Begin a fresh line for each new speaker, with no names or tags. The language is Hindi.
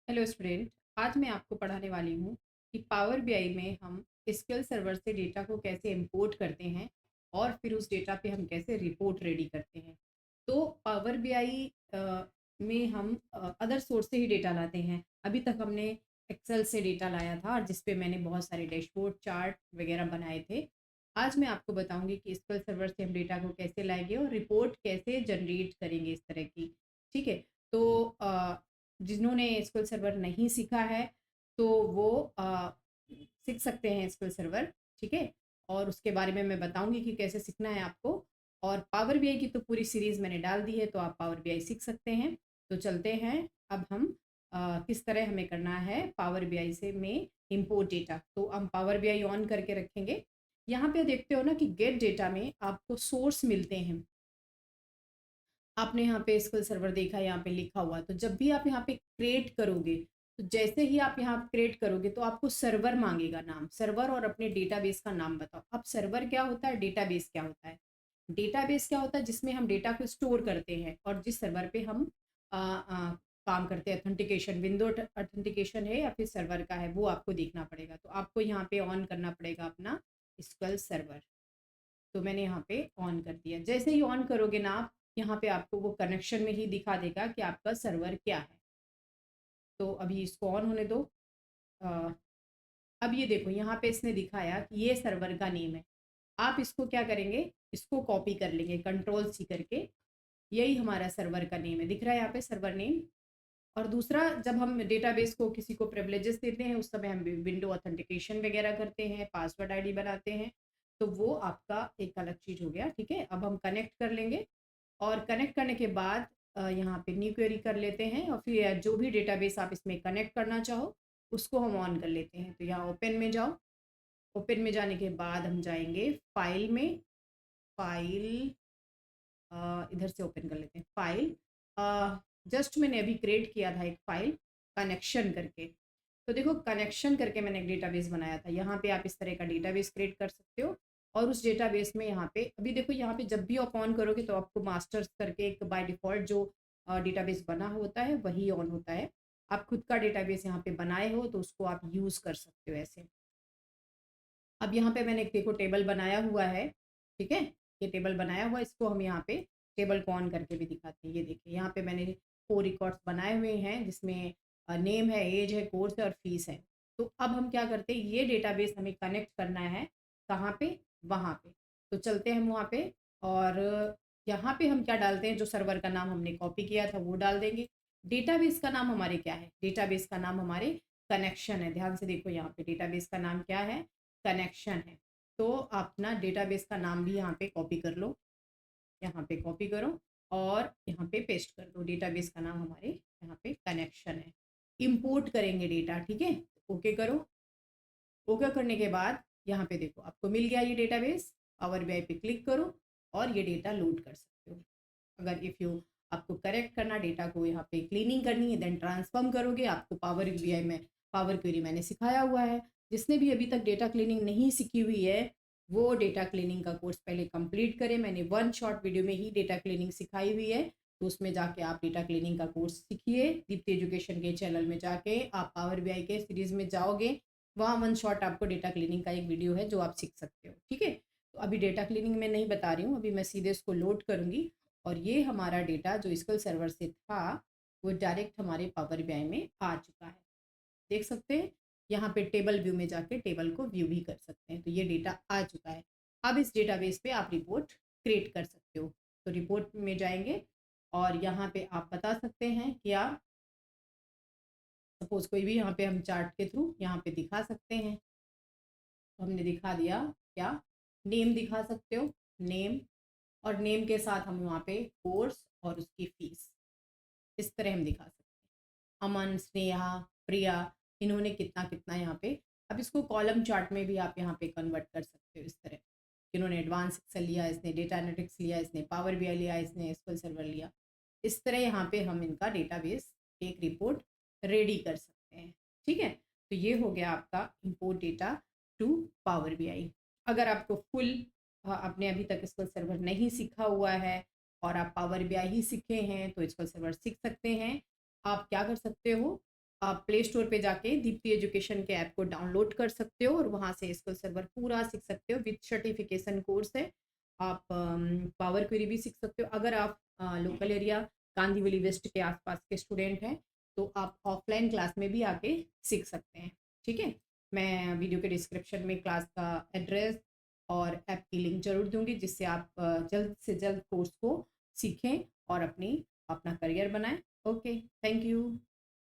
Hello student. आज मैं आपको पढ़ाने वाली हूँ कि पावर बीआई में हम एसक्यूएल सर्वर से डेटा को कैसे इंपोर्ट करते हैं और फिर उस डेटा पे हम कैसे रिपोर्ट रेडी करते हैं। तो पावर बीआई में हम अदर सोर्स से ही डेटा लाते हैं। अभी तक हमने एक्सेल से डेटा लाया था और जिस पे मैंने बहुत सारे डैशबोर्ड चार्ट वगैरह बनाए थे। आज मैं आपको बताऊंगी कि एसक्यूएल सर्वर से हम डेटा को कैसे लाएंगे और रिपोर्ट कैसे जनरेट करेंगे इस तरह की। ठीक है। तो जिन्होंने एसक्यूएल सर्वर नहीं सीखा है तो वो सीख सकते हैं एसक्यूएल सर्वर। ठीक है। और उसके बारे में मैं बताऊंगी कि कैसे सीखना है आपको। और पावर बीआई की तो पूरी सीरीज मैंने डाल दी है तो आप पावर बीआई सीख सकते हैं। तो चलते हैं। अब हम किस तरह हमें करना है पावर बीआई से में इंपोर्ट डेटा। तो हम पावर बीआई ऑन करके रखेंगे। यहाँ पे देखते हो ना कि गेट डेटा में आपको सोर्स मिलते हैं। आपने यहाँ पे एसक्यूएल सर्वर देखा, यहाँ पे लिखा हुआ। तो जब भी आप यहाँ पे क्रिएट करोगे तो जैसे ही आप यहाँ क्रिएट करोगे तो आपको सर्वर मांगेगा नाम, सर्वर और अपने डेटाबेस का नाम बताओ। अब सर्वर क्या होता है, डेटाबेस क्या होता है। डेटाबेस क्या होता है, जिसमें हम डेटा को स्टोर करते हैं और जिस सर्वर पे हम काम करते हैं। ऑथेंटिकेशन, विंडो ऑथेंटिकेशन है या फिर सर्वर का है, वो आपको देखना पड़ेगा। तो आपको यहाँ पे ऑन करना पड़ेगा अपना एसक्यूएल सर्वर। तो मैंने यहाँ पे ऑन कर दिया। जैसे ही ऑन करोगे ना आप, यहाँ पे आपको वो कनेक्शन में ही दिखा देगा कि आपका सर्वर क्या है। तो अभी इसको ऑन होने दो। अ, अब ये देखो यहाँ पे इसने दिखाया कि ये सर्वर का नेम है। आप इसको क्या करेंगे, इसको कॉपी कर लेंगे कंट्रोल सी करके। यही हमारा सर्वर का नेम है, दिख रहा है यहाँ पे सर्वर नेम। और दूसरा, जब हम डेटाबेस को किसी को प्रिविलेजेस देते हैं उस समय हम विंडो ऑथेंटिकेशन वगैरह करते हैं, पासवर्ड आईडी बनाते हैं। तो वो आपका एक अलग चीज़ हो गया। ठीक है। अब हम कनेक्ट कर लेंगे और कनेक्ट करने के बाद यहाँ पे न्यू क्वेरी कर लेते हैं और फिर जो भी डेटाबेस आप इसमें कनेक्ट करना चाहो उसको हम ऑन कर लेते हैं। तो यहाँ ओपन में जाओ। ओपन में जाने के बाद हम जाएंगे फाइल में। फाइल इधर से ओपन कर लेते हैं। फाइल जस्ट मैंने अभी क्रिएट किया था एक फाइल कनेक्शन करके। तो देखो कनेक्शन करके मैंने एक डेटाबेस बनाया था। यहाँ पे आप इस तरह का डेटाबेस क्रिएट कर सकते हो। और उस डेटाबेस में यहाँ पे अभी देखो, यहाँ पे जब भी आप ऑन करोगे तो आपको मास्टर्स करके एक बाय डिफ़ॉल्ट जो डेटाबेस बना होता है वही ऑन होता है। आप खुद का डेटाबेस यहाँ पे बनाए हो तो उसको आप यूज़ कर सकते हो ऐसे। अब यहाँ पे मैंने एक देखो टेबल बनाया हुआ है। ठीक है। ये टेबल बनाया हुआ है, इसको हम यहाँ पे टेबल को ऑन करके भी दिखाते हैं। ये देखिए यहाँ पे मैंने 4 रिकॉर्ड्स बनाए हुए हैं जिसमें नेम है, एज है, कोर्स है और फीस है। तो अब हम क्या करते हैं, ये डेटाबेस हमें कनेक्ट करना है कहाँ पे, वहाँ पे। तो चलते हैं हम वहाँ पे। और यहाँ पे हम क्या डालते हैं, जो सर्वर का नाम हमने कॉपी किया था वो डाल देंगे। डेटाबेस का नाम हमारे क्या है, डेटाबेस का नाम हमारे कनेक्शन है। ध्यान से देखो यहाँ पे डेटाबेस का नाम क्या है, कनेक्शन है। तो अपना डेटाबेस का नाम भी यहाँ पे कॉपी कर लो। यहाँ पे कॉपी करो और यहाँ पे पेस्ट कर दो। डेटाबेस का नाम हमारे यहाँ पे कनेक्शन है। इंपोर्ट करेंगे डेटा। ठीक है। ओके करो। ओके करने के बाद यहाँ पे देखो आपको मिल गया ये डेटाबेस। पावर बीआई पे क्लिक करो और ये डेटा लोड कर सकते हो। अगर इफ़ यू आपको करेक्ट करना डेटा को, यहाँ पे क्लीनिंग करनी है, देन ट्रांसफॉर्म करोगे। आपको पावर बीआई में पावर क्वेरी मैंने सिखाया हुआ है। जिसने भी अभी तक डेटा क्लीनिंग नहीं सीखी हुई है वो डेटा क्लीनिंग का कोर्स पहले कंप्लीट करें। मैंने वन शॉर्ट वीडियो में ही डेटा क्लीनिंग सिखाई हुई है। तो उसमें जाके आप डेटा क्लीनिंग का कोर्स सीखिए। दीप्ति एजुकेशन के चैनल में जाके आप पावर बीआई के सीरीज में जाओगे, वहाँ वन शॉट आपको डेटा क्लीनिंग का एक वीडियो है जो आप सीख सकते हो। ठीक है। तो अभी डेटा क्लीनिंग में नहीं बता रही हूँ, अभी मैं सीधे इसको लोड करूँगी। और ये हमारा डेटा जो एसक्यूएल सर्वर से था वो डायरेक्ट हमारे पावर बीआई में आ चुका है। देख सकते हैं यहाँ पे टेबल व्यू में जाके टेबल को व्यू भी कर सकते हैं। तो ये डेटा आ चुका है। अब इस डेटाबेस पे आप रिपोर्ट क्रिएट कर सकते हो। तो रिपोर्ट में जाएंगे और यहाँ पे आप बता सकते हैं क्या, सपोज कोई भी यहाँ पे हम चार्ट के थ्रू यहाँ पे दिखा सकते हैं। तो हमने दिखा दिया क्या, नेम दिखा सकते हो, नेम। और नेम के साथ हम वहाँ पे कोर्स और उसकी फीस इस तरह हम दिखा सकते हैं। अमन, स्नेहा, प्रिया, इन्होंने कितना कितना यहाँ पे। अब इसको कॉलम चार्ट में भी आप यहाँ पे कन्वर्ट कर सकते हो इस तरह। इन्होंने एडवांस एक्सेल लिया, इसने डेटा एनालिटिक्स लिया, इसने पावर बीआई लिया, इसने एसक्यूएल सर्वर लिया। इस तरह यहाँ पे हम इनका डेटाबेस एक रिपोर्ट रेडी कर सकते हैं। ठीक है। तो ये हो गया आपका import data to power BI. अगर आपको फुल आपने अभी तक एसक्यूएल सर्वर नहीं सीखा हुआ है और आप पावर बीआई ही सीखे हैं तो एसक्यूएल सर्वर सीख सकते हैं। आप क्या कर सकते हो, आप प्ले स्टोर पे जाके दीप्ति एजुकेशन के ऐप को डाउनलोड कर सकते हो और वहाँ से एसक्यूएल सर्वर पूरा सीख सकते हो। विद सर्टिफिकेशन कोर्स है। आप पावर क्वेरी भी सीख सकते हो। अगर आप लोकल एरिया कांदीवली वेस्ट के आसपास के स्टूडेंट हैं तो आप ऑफलाइन क्लास में भी आके सीख सकते हैं। ठीक है, मैं वीडियो के डिस्क्रिप्शन में क्लास का एड्रेस और ऐप की लिंक जरूर दूंगी, जिससे आप जल्द से जल्द कोर्स को सीखें और अपना करियर बनाएं। Okay, thank you.